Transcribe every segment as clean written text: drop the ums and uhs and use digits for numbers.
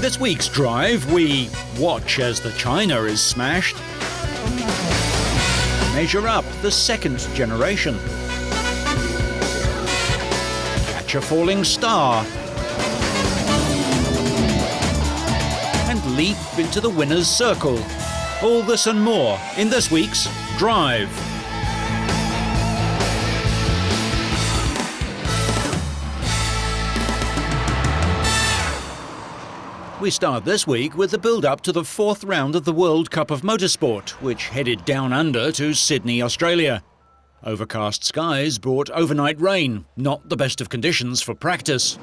this week's drive, we watch as the China is smashed, measure up the second generation, catch a falling star, and leap into the winner's circle. All this and more in this week's Drive. We start this week with the build-up to the fourth round of the World Cup of Motorsport, which headed down under to Sydney, Australia. Overcast skies brought overnight rain, not the best of conditions for practice.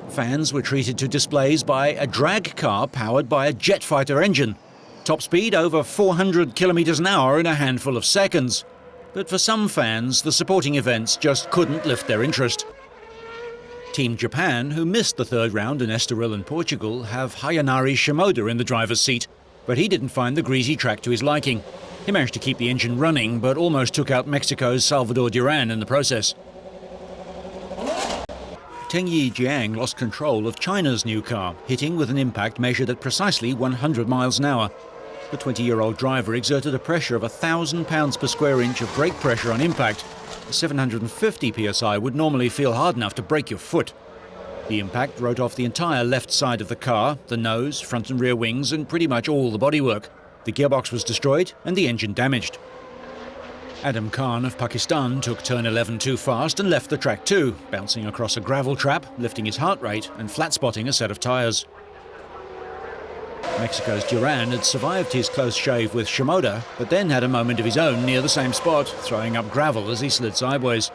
Fans were treated to displays by a drag car powered by a jet fighter engine. Top speed over 400 kilometres an hour in a handful of seconds. But for some fans, the sporting events just couldn't lift their interest. Team Japan, who missed the third round in Estoril in Portugal, have Hayanari Shimoda in the driver's seat, but he didn't find the greasy track to his liking. He managed to keep the engine running, but almost took out Mexico's Salvador Duran in the process. Tengyi Jiang lost control of China's new car, hitting with an impact measured at precisely 100 miles an hour. The 20-year-old driver exerted a pressure of 1,000 pounds per square inch of brake pressure on impact. 750 psi would normally feel hard enough to break your foot. The impact wrote off the entire left side of the car, the nose, front and rear wings, and pretty much all the bodywork. The gearbox was destroyed and the engine damaged. Adam Khan of Pakistan took turn 11 too fast and left the track too, bouncing across a gravel trap, lifting his heart rate and flat-spotting a set of tyres. Mexico's Duran had survived his close shave with Shimoda, but then had a moment of his own near the same spot, throwing up gravel as he slid sideways.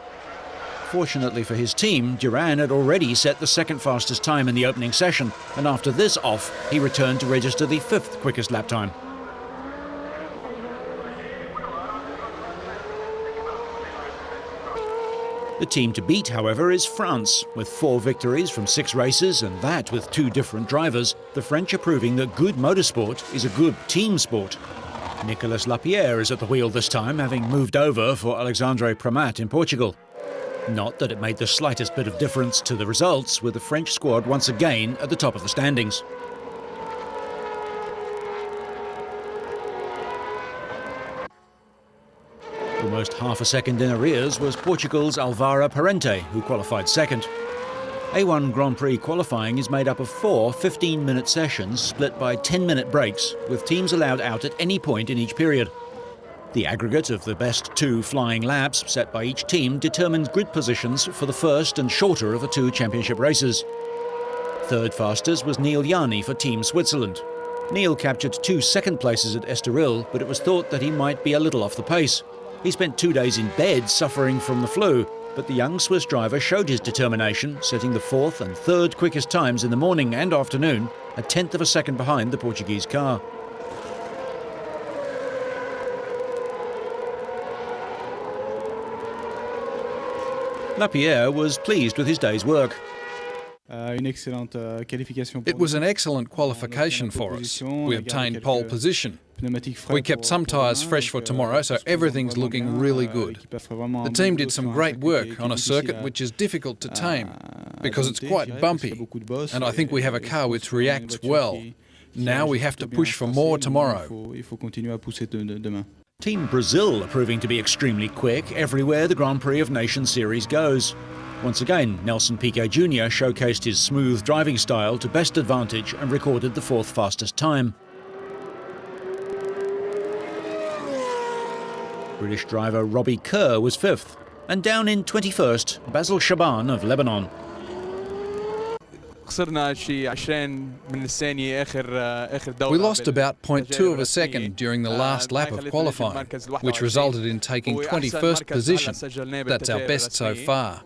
Fortunately for his team, Duran had already set the second fastest time in the opening session, and after this off, he returned to register the fifth quickest lap time. The team to beat, however, is France. With 4 victories from 6 races, and that with 2 different drivers, the French are proving that good motorsport is a good team sport. Nicolas Lapierre is at the wheel this time, having moved over for Alexandre Premat in Portugal. Not that it made the slightest bit of difference to the results, with the French squad once again at the top of the standings. Almost half a second in arrears was Portugal's Alvaro Parente, who qualified second. A1 Grand Prix qualifying is made up of 4 15-minute sessions split by 10-minute breaks, with teams allowed out at any point in each period. The aggregate of the best 2 flying laps set by each team determines grid positions for the first and shorter of the 2 championship races. Third fastest was Neil Yanni for Team Switzerland. Neil captured 2 second places at Estoril, but it was thought that he might be a little off the pace. He spent 2 days in bed suffering from the flu, but the young Swiss driver showed his determination, setting the 4th and 3rd quickest times in the morning and afternoon, a tenth of a second behind the Portuguese car. Lapierre was pleased with his day's work. It was an excellent qualification for us. We obtained pole position. We kept some tyres fresh for tomorrow, so everything's looking really good. The team did some great work on a circuit which is difficult to tame, because it's quite bumpy, and I think we have a car which reacts well. Now we have to push for more tomorrow. Team Brazil are proving to be extremely quick everywhere the Grand Prix of Nations Series goes. Once again, Nelson Piquet Jr. showcased his smooth driving style to best advantage and recorded the 4th fastest time. British driver Robbie Kerr was 5th, and down in 21st, Basil Shaban of Lebanon. We lost about 0.2 of a second during the last lap of qualifying, which resulted in taking 21st position. That's our best so far.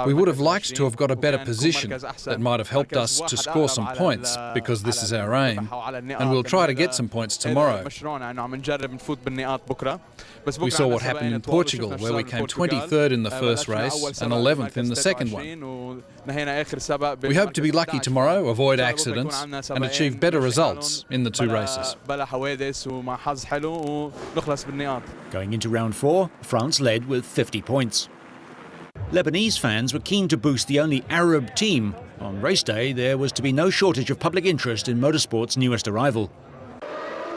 We would have liked to have got a better position that might have helped us to score some points, because this is our aim, and we'll try to get some points tomorrow. We saw what happened in Portugal, where we came 23rd in the first race and 11th in the second one. We hope to be lucky tomorrow, avoid accidents, and achieve better results in the 2 races. Going into round 4, France led with 50 points. Lebanese fans were keen to boost the only Arab team, On race day, there was to be no shortage of public interest in motorsport's newest arrival.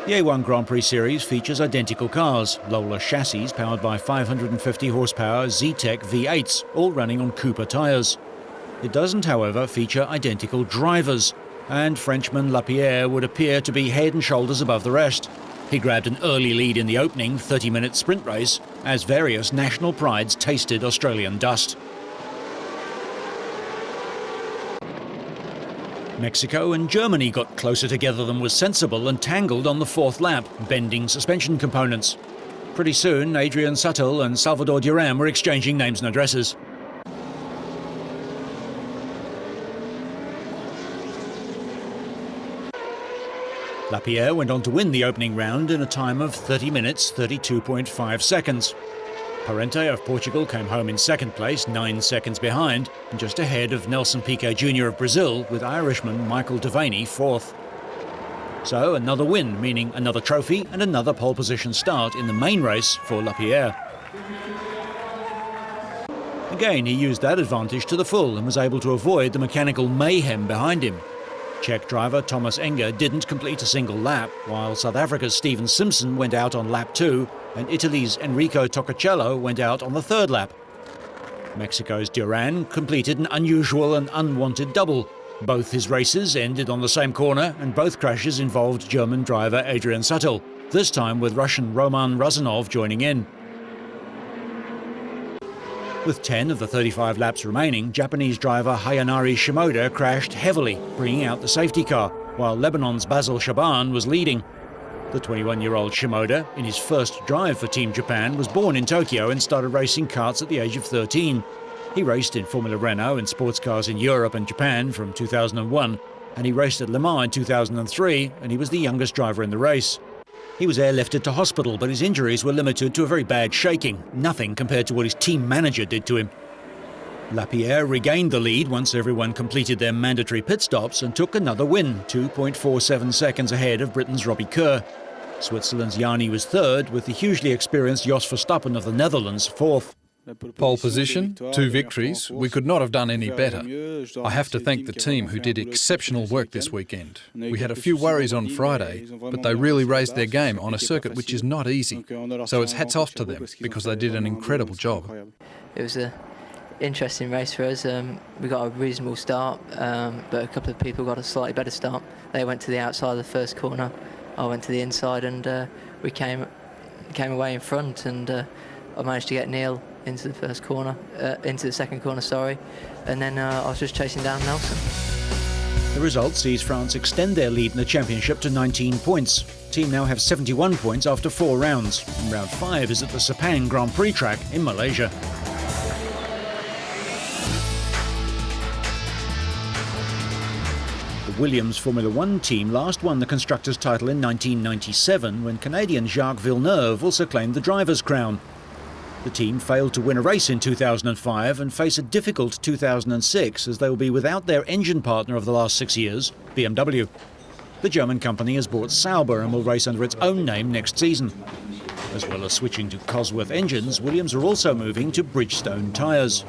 The A1 Grand Prix Series features identical cars, Lola chassis powered by 550 horsepower Zetec V8s, all running on Cooper tyres. It doesn't, however, feature identical drivers, and Frenchman Lapierre would appear to be head and shoulders above the rest. He grabbed an early lead in the opening 30-minute sprint race as various national prides tasted Australian dust. Mexico and Germany got closer together than was sensible and tangled on the fourth lap, bending suspension components. Pretty soon, Adrian Sutil and Salvador Duran were exchanging names and addresses. Lapierre went on to win the opening round in a time of 30 minutes, 32.5 seconds. Parente of Portugal came home in second place, 9 seconds behind, and just ahead of Nelson Piquet Jr. of Brazil, with Irishman Michael Devaney fourth. So another win, meaning another trophy and another pole position start in the main race for Lapierre. Again, he used that advantage to the full and was able to avoid the mechanical mayhem behind him. Czech driver Thomas Enger didn't complete a single lap, while South Africa's Steven Simpson went out on lap 2 and Italy's Enrico Toccacello went out on the third lap. Mexico's Duran completed an unusual and unwanted double. Both his races ended on the same corner and both crashes involved German driver Adrian Sutil, this time with Russian Roman Razanov joining in. With 10 of the 35 laps remaining, Japanese driver Hayanari Shimoda crashed heavily, bringing out the safety car, while Lebanon's Basil Shaban was leading. The 21-year-old Shimoda, in his first drive for Team Japan, was born in Tokyo and started racing karts at the age of 13. He raced in Formula Renault and sports cars in Europe and Japan from 2001, and he raced at Le Mans in 2003, and he was the youngest driver in the race. He was airlifted to hospital, but his injuries were limited to a very bad shaking, nothing compared to what his team manager did to him. Lapierre regained the lead once everyone completed their mandatory pit stops and took another win, 2.47 seconds ahead of Britain's Robbie Kerr. Switzerland's Yanni was third, with the hugely experienced Jos Verstappen of the Netherlands fourth. Pole position, 2 victories. We could not have done any better. I have to thank the team who did exceptional work this weekend. We had a few worries on Friday, but they really raised their game on a circuit which is not easy. So it's hats off to them because they did an incredible job. It was an interesting race for us. We got a reasonable start, but a couple of people got a slightly better start. They went to the outside of the first corner. I went to the inside, and we came away in front, and I managed to get Neil into the first corner, into the second corner, and then I was just chasing down Nelson. The result sees France extend their lead in the championship to 19 points. The team now have 71 points after 4 rounds. And round 5 is at the Sepang Grand Prix track in Malaysia. The Williams Formula One team last won the Constructors' title in 1997, when Canadian Jacques Villeneuve also claimed the driver's crown. The team failed to win a race in 2005 and face a difficult 2006 as they will be without their engine partner of the last 6 years, BMW. The German company has bought Sauber and will race under its own name next season. As well as switching to Cosworth engines, Williams are also moving to Bridgestone tyres.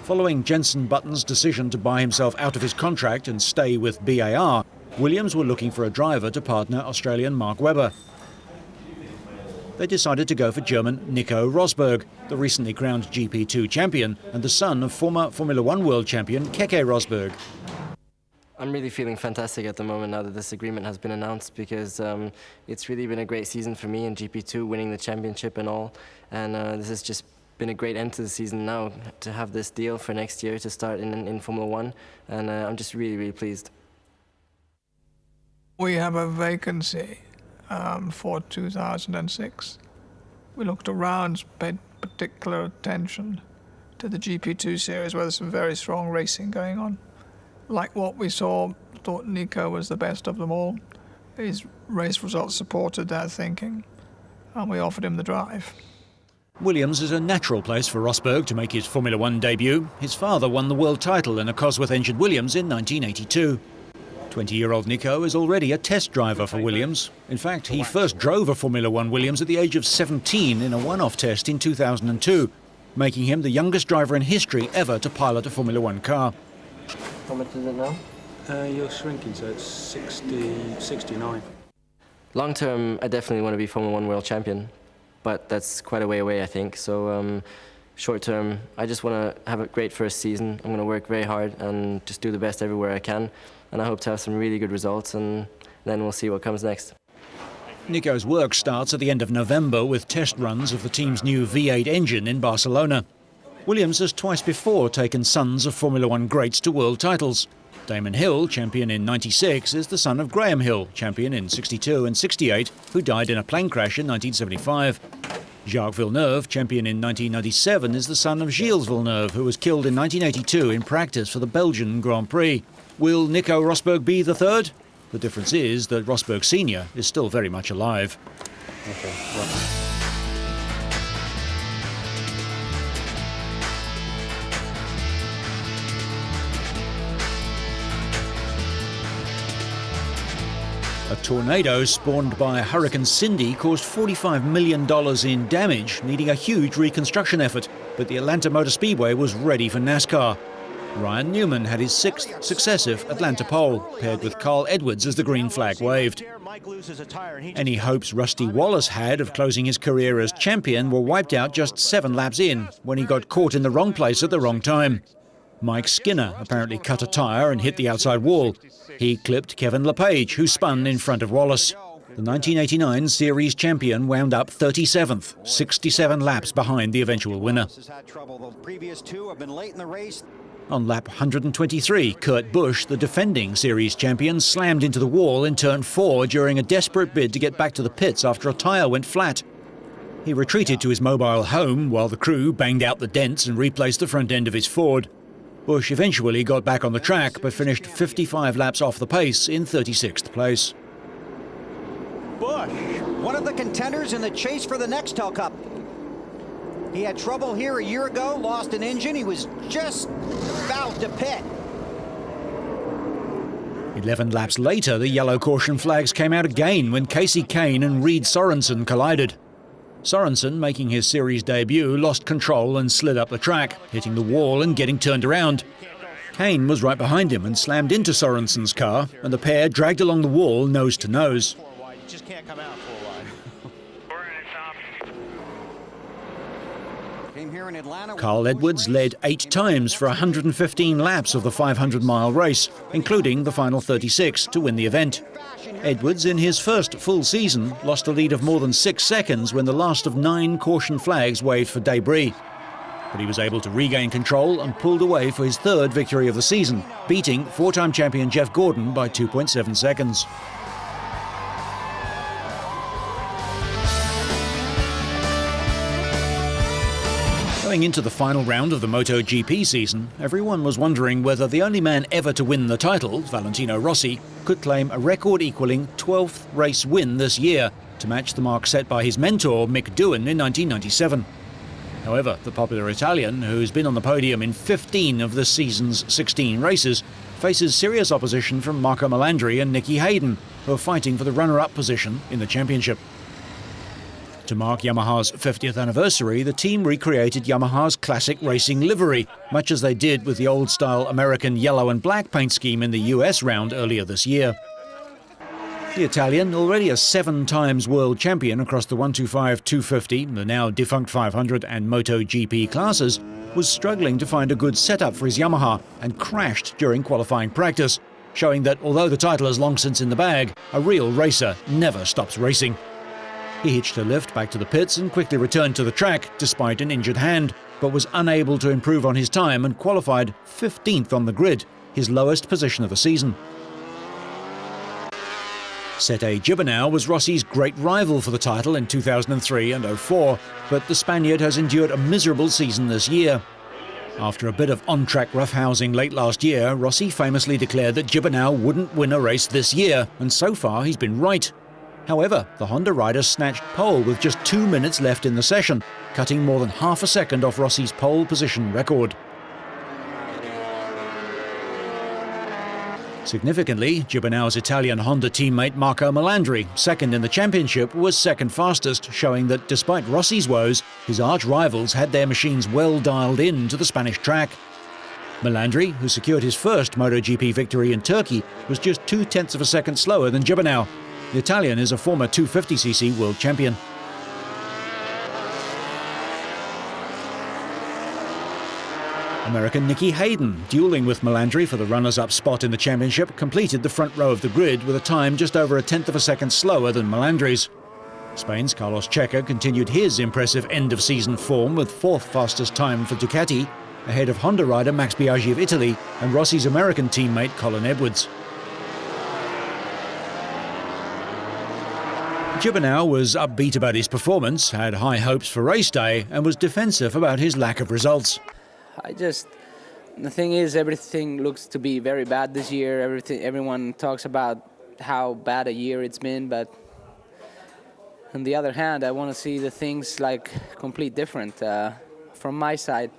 Following Jenson Button's decision to buy himself out of his contract and stay with BAR, Williams were looking for a driver to partner Australian Mark Webber. They decided to go for German Nico Rosberg, the recently crowned GP2 champion and the son of former Formula One world champion Keke Rosberg. I'm really feeling fantastic at the moment now that this agreement has been announced, because it's really been a great season for me in GP2, winning the championship and all, and this has just been a great end to the season now to have this deal for next year to start in Formula One, and I'm just really, really pleased. We have a vacancy for 2006. We looked around, paid particular attention to the GP2 series where there's some very strong racing going on. Like what we saw, thought Nico was the best of them all. His race results supported that thinking, and we offered him the drive. Williams is a natural place for Rosberg to make his Formula One debut. His father won the world title in a Cosworth-engined Williams in 1982. 20-year-old Nico is already a test driver for Williams. In fact, he first drove a Formula One Williams at the age of 17 in a one-off test in 2002, making him the youngest driver in history ever to pilot a Formula One car. How much is it now? You're shrinking, so it's 69. Long term, I definitely want to be Formula 1 world champion, but that's quite a way away, I think. So short term, I just want to have a great first season. I'm going to work very hard and just do the best everywhere I can. And I hope to have some really good results, and then we'll see what comes next. Nico's work starts at the end of November with test runs of the team's new V8 engine in Barcelona. Williams has twice before taken sons of Formula 1 greats to world titles. Damon Hill, champion in '96, is the son of Graham Hill, champion in '62 and '68, who died in a plane crash in 1975. Jacques Villeneuve, champion in 1997, is the son of Gilles Villeneuve, who was killed in 1982 in practice for the Belgian Grand Prix. Will Nico Rosberg be the third? The difference is that Rosberg Sr. is still very much alive. Okay, right. A tornado spawned by Hurricane Cindy caused $45 million in damage, needing a huge reconstruction effort, but the Atlanta Motor Speedway was ready for NASCAR. Ryan Newman had his 6th successive Atlanta pole, paired with Carl Edwards as the green flag waved. Any hopes Rusty Wallace had of closing his career as champion were wiped out just 7 laps in, when he got caught in the wrong place at the wrong time. Mike Skinner apparently cut a tyre and hit the outside wall. He clipped Kevin LePage, who spun in front of Wallace. The 1989 series champion wound up 37th, 67 laps behind the eventual winner. On lap 123, Kurt Busch, the defending series champion, slammed into the wall in turn 4 during a desperate bid to get back to the pits after a tyre went flat. He retreated to his mobile home while the crew banged out the dents and replaced the front end of his Ford. Busch eventually got back on the track but finished 55 laps off the pace in 36th place. Busch, one of the contenders in the chase for the Nextel Cup. He had trouble here a year ago, lost an engine. He was just about to pit. 11 laps later, the yellow caution flags came out again when Casey Kane and Reed Sorensen collided. Sorensen, making his series debut, lost control and slid up the track, hitting the wall and getting turned around. Kane was right behind him and slammed into Sorensen's car, and the pair dragged along the wall nose to nose. Carl Edwards led 8 times for 115 laps of the 500-mile race, including the final 36 to win the event. Edwards, in his first full season, lost a lead of more than 6 seconds when the last of 9 caution flags waved for debris. But he was able to regain control and pulled away for his 3rd victory of the season, beating 4-time champion Jeff Gordon by 2.7 seconds. Going into the final round of the MotoGP season, everyone was wondering whether the only man ever to win the title, Valentino Rossi, could claim a record-equalling 12th race win this year to match the mark set by his mentor, Mick Doohan, in 1997. However, the popular Italian, who's been on the podium in 15 of this season's 16 races, faces serious opposition from Marco Melandri and Nicky Hayden, who are fighting for the runner-up position in the championship. To mark Yamaha's 50th anniversary, the team recreated Yamaha's classic racing livery, much as they did with the old-style American yellow and black paint scheme in the US round earlier this year. The Italian, already a 7 times world champion across the 125, 250, the now defunct 500 and MotoGP classes, was struggling to find a good setup for his Yamaha and crashed during qualifying practice, showing that although the title is long since in the bag, a real racer never stops racing. He hitched a lift back to the pits and quickly returned to the track despite an injured hand, but was unable to improve on his time and qualified 15th on the grid, his lowest position of the season. Sete Gibernau was Rossi's great rival for the title in 2003 and 2004, but the Spaniard has endured a miserable season this year. After a bit of on-track roughhousing late last year, Rossi famously declared that Gibernau wouldn't win a race this year, and so far he's been right. However, the Honda rider snatched pole with just 2 minutes left in the session, cutting more than half a second off Rossi's pole position record. Significantly, Gibernau's Italian Honda teammate Marco Melandri, second in the championship, was second fastest, showing that despite Rossi's woes, his arch-rivals had their machines well dialed in to the Spanish track. Melandri, who secured his first MotoGP victory in Turkey, was just 0.2 of a second slower than Gibernau. The Italian is a former 250cc world champion. American Nicky Hayden, duelling with Melandri for the runners-up spot in the championship, completed the front row of the grid with a time just over 0.1 of a second slower than Melandri's. Spain's Carlos Checa continued his impressive end-of-season form with fourth fastest time for Ducati, ahead of Honda rider Max Biaggi of Italy and Rossi's American teammate Colin Edwards. Gibernau was upbeat about his performance, had high hopes for race day, and was defensive about his lack of results. The thing is, everything looks to be very bad this year. Everyone talks about how bad a year it's been, but on the other hand, I want to see the things like complete different. From my side,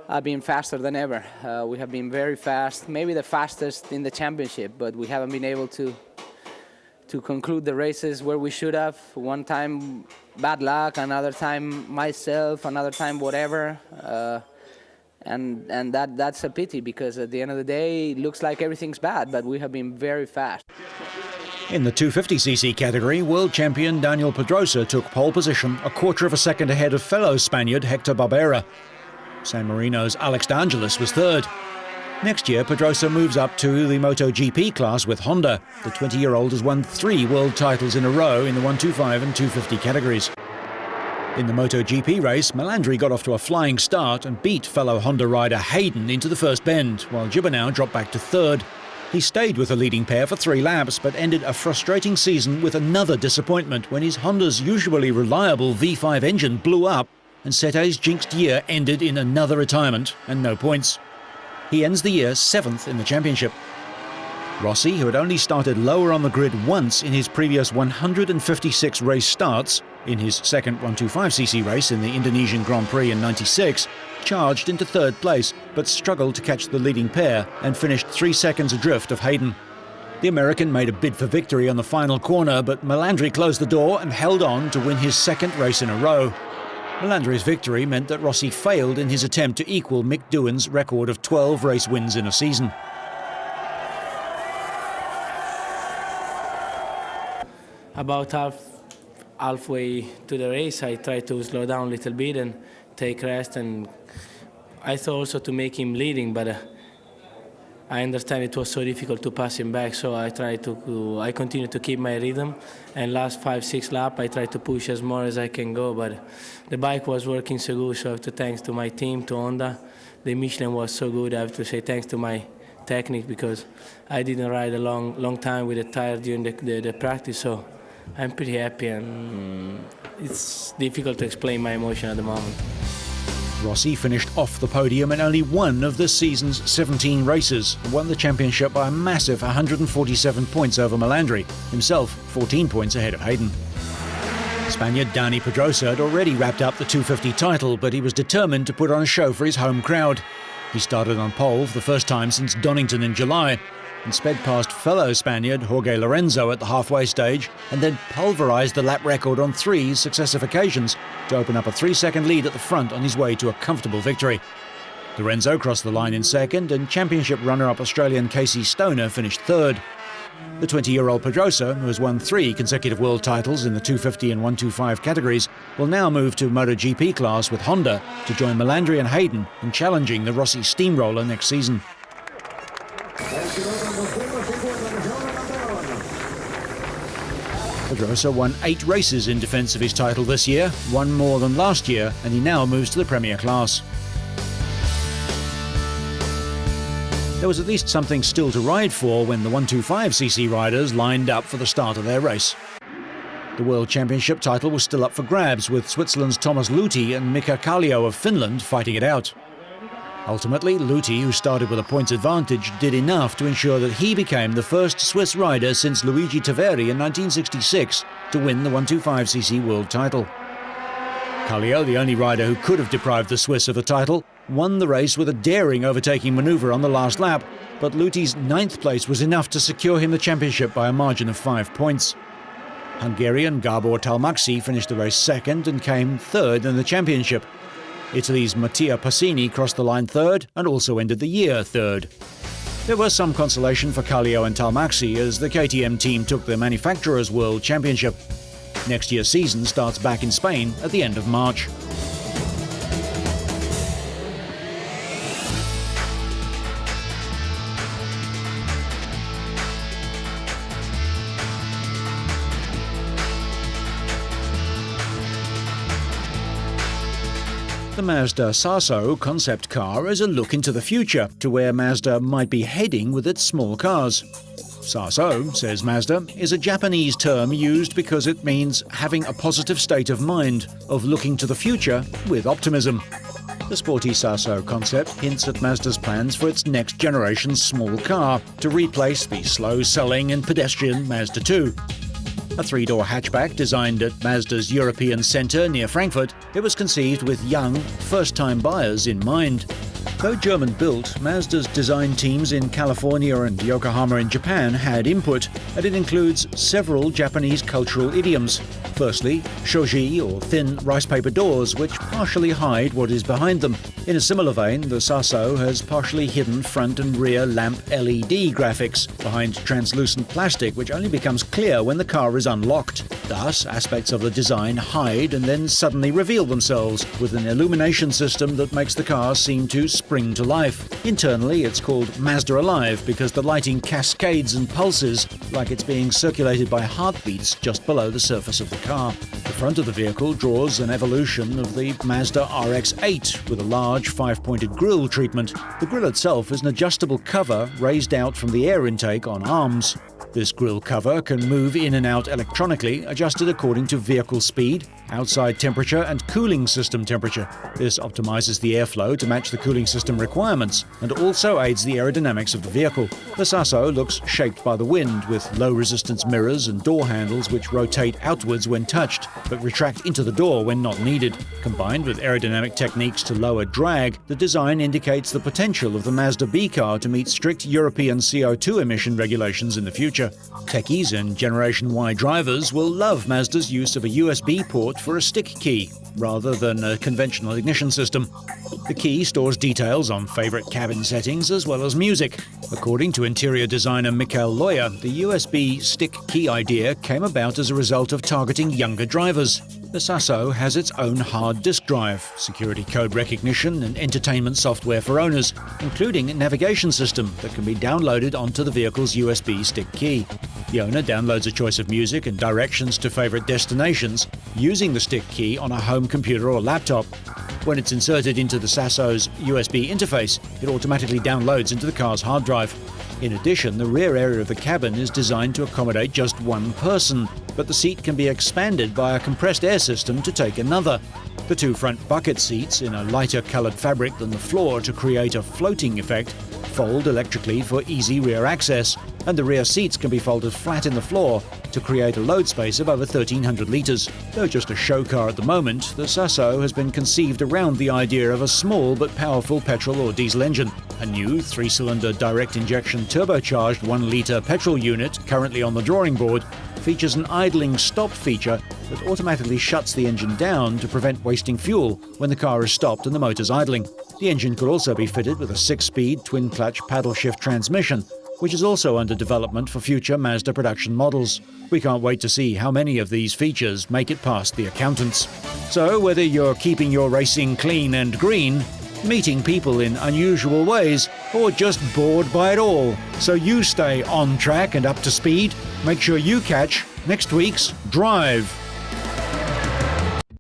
I've been faster than ever. We have been very fast, maybe the fastest in the championship, but we haven't been able to conclude the races where we should have. One time bad luck, another time myself, another time whatever. And that's a pity, because at the end of the day, it looks like everything's bad, but we have been very fast. In the 250cc category, world champion Daniel Pedrosa took pole position, a 1/4 of a second ahead of fellow Spaniard Hector Barbera. San Marino's Alex De Angelis was third. Next year, Pedrosa moves up to the MotoGP class with Honda. The 20-year-old has won 3 world titles in a row in the 125 and 250 categories. In the MotoGP race, Melandri got off to a flying start and beat fellow Honda rider Hayden into the first bend, while Gibernau dropped back to third. He stayed with the leading pair for 3 laps, but ended a frustrating season with another disappointment when his Honda's usually reliable V5 engine blew up and Sette's jinxed year ended in another retirement and no points. He ends the year 7th in the championship. Rossi, who had only started lower on the grid once in his previous 156 race starts, in his second 125cc race in the Indonesian Grand Prix in '96, charged into third place, but struggled to catch the leading pair and finished 3 seconds adrift of Hayden. The American made a bid for victory on the final corner, but Melandri closed the door and held on to win his second race in a row. Melandri's victory meant that Rossi failed in his attempt to equal Mick Doohan's record of 12 race wins in a season. About halfway to the race, I tried to slow down a little bit and take rest, and I thought also to make him leading, but I understand it was so difficult to pass him back, so I continued to keep my rhythm, and last 5-6 laps I tried to push as more as I can go, but the bike was working so good, so I have to thanks to my team, to Honda. The Michelin was so good, I have to say thanks to my technique, because I didn't ride a long time with the tire during the practice, so I'm pretty happy, and it's difficult to explain my emotion at the moment. Rossi finished off the podium in only one of this season's 17 races, and won the championship by a massive 147 points over Melandri, himself 14 points ahead of Hayden. Spaniard Dani Pedrosa had already wrapped up the 250 title, but he was determined to put on a show for his home crowd. He started on pole for the first time since Donington in July, and sped past fellow Spaniard Jorge Lorenzo at the halfway stage, and then pulverised the lap record on 3 successive occasions to open up a 3-second lead at the front on his way to a comfortable victory. Lorenzo crossed the line in second, and championship runner-up Australian Casey Stoner finished third. The 20-year-old Pedrosa, who has won 3 consecutive world titles in the 250 and 125 categories, will now move to MotoGP class with Honda to join Melandri and Hayden in challenging the Rossi Steamroller next season. Pedrosa won 8 races in defence of his title this year, 1 more than last year, and he now moves to the Premier class. There was at least something still to ride for when the 125cc riders lined up for the start of their race. The World Championship title was still up for grabs, with Switzerland's Thomas Luthi and Mika Kallio of Finland fighting it out. Ultimately, Luthi, who started with a points advantage, did enough to ensure that he became the first Swiss rider since Luigi Taveri in 1966 to win the 125cc world title. Kallio, the only rider who could have deprived the Swiss of the title, won the race with a daring overtaking manoeuvre on the last lap, but Luthi's 9th place was enough to secure him the championship by a margin of 5 points. Hungarian Gabor Talmaxi finished the race second and came third in the championship. Italy's Mattia Passini crossed the line third and also ended the year third. There was some consolation for Kallio and Talmaxi as the KTM team took the Manufacturers' World Championship. Next year's season starts back in Spain at the end of March. The Mazda Sasso concept car is a look into the future to where Mazda might be heading with its small cars. Sasso, says Mazda, is a Japanese term used because it means having a positive state of mind, of looking to the future with optimism. The sporty Sasso concept hints at Mazda's plans for its next generation small car to replace the slow-selling and pedestrian Mazda 2. A three-door hatchback designed at Mazda's European Centre near Frankfurt, it was conceived with young, first-time buyers in mind. Though German-built, Mazda's design teams in California and Yokohama in Japan had input, and it includes several Japanese cultural idioms. Firstly, shoji, or thin rice paper doors, which partially hide what is behind them. In a similar vein, the Sasso has partially hidden front and rear lamp LED graphics behind translucent plastic, which only becomes clear when the car is unlocked. Thus, aspects of the design hide and then suddenly reveal themselves, with an illumination system that makes the car seem to spring to life. Internally, it's called Mazda Alive because the lighting cascades and pulses like it's being circulated by heartbeats just below the surface of the car. The front of the vehicle draws an evolution of the Mazda RX-8 with a large 5-pointed grille treatment. The grille itself is an adjustable cover raised out from the air intake on arms. This grille cover can move in and out electronically, adjusted according to vehicle speed, outside temperature and cooling system temperature. This optimizes the airflow to match the cooling system requirements and also aids the aerodynamics of the vehicle. The Sasso looks shaped by the wind, with low-resistance mirrors and door handles which rotate outwards when touched, but retract into the door when not needed. Combined with aerodynamic techniques to lower drag, the design indicates the potential of the Mazda B car to meet strict European CO2 emission regulations in the future. Techies and Generation Y drivers will love Mazda's use of a USB port for a stick key, rather than a conventional ignition system. The key stores details on favourite cabin settings as well as music. According to interior designer Mikael Loya, the USB stick key idea came about as a result of targeting younger drivers. The Sasso has its own hard disk drive, security code recognition and entertainment software for owners, including a navigation system that can be downloaded onto the vehicle's USB stick key. The owner downloads a choice of music and directions to favourite destinations using the stick key on a home computer or laptop. When it's inserted into the Sasso's USB interface, it automatically downloads into the car's hard drive. In addition, the rear area of the cabin is designed to accommodate just one person, but the seat can be expanded by a compressed air system to take another. The two front bucket seats, in a lighter coloured fabric than the floor to create a floating effect, fold electrically for easy rear access, and the rear seats can be folded flat in the floor to create a load space of over 1,300 litres. Though just a show car at the moment, the Sasso has been conceived around the idea of a small but powerful petrol or diesel engine. A new 3-cylinder direct injection turbocharged 1-litre petrol unit, currently on the drawing board, features an idling stop feature that automatically shuts the engine down to prevent wasting fuel when the car is stopped and the motor's idling. The engine could also be fitted with a 6-speed twin-clutch paddle-shift transmission, which is also under development for future Mazda production models. We can't wait to see how many of these features make it past the accountants. So whether you're keeping your racing clean and green, meeting people in unusual ways, or just bored by it all, so you stay on track and up to speed, make sure you catch next week's Drive.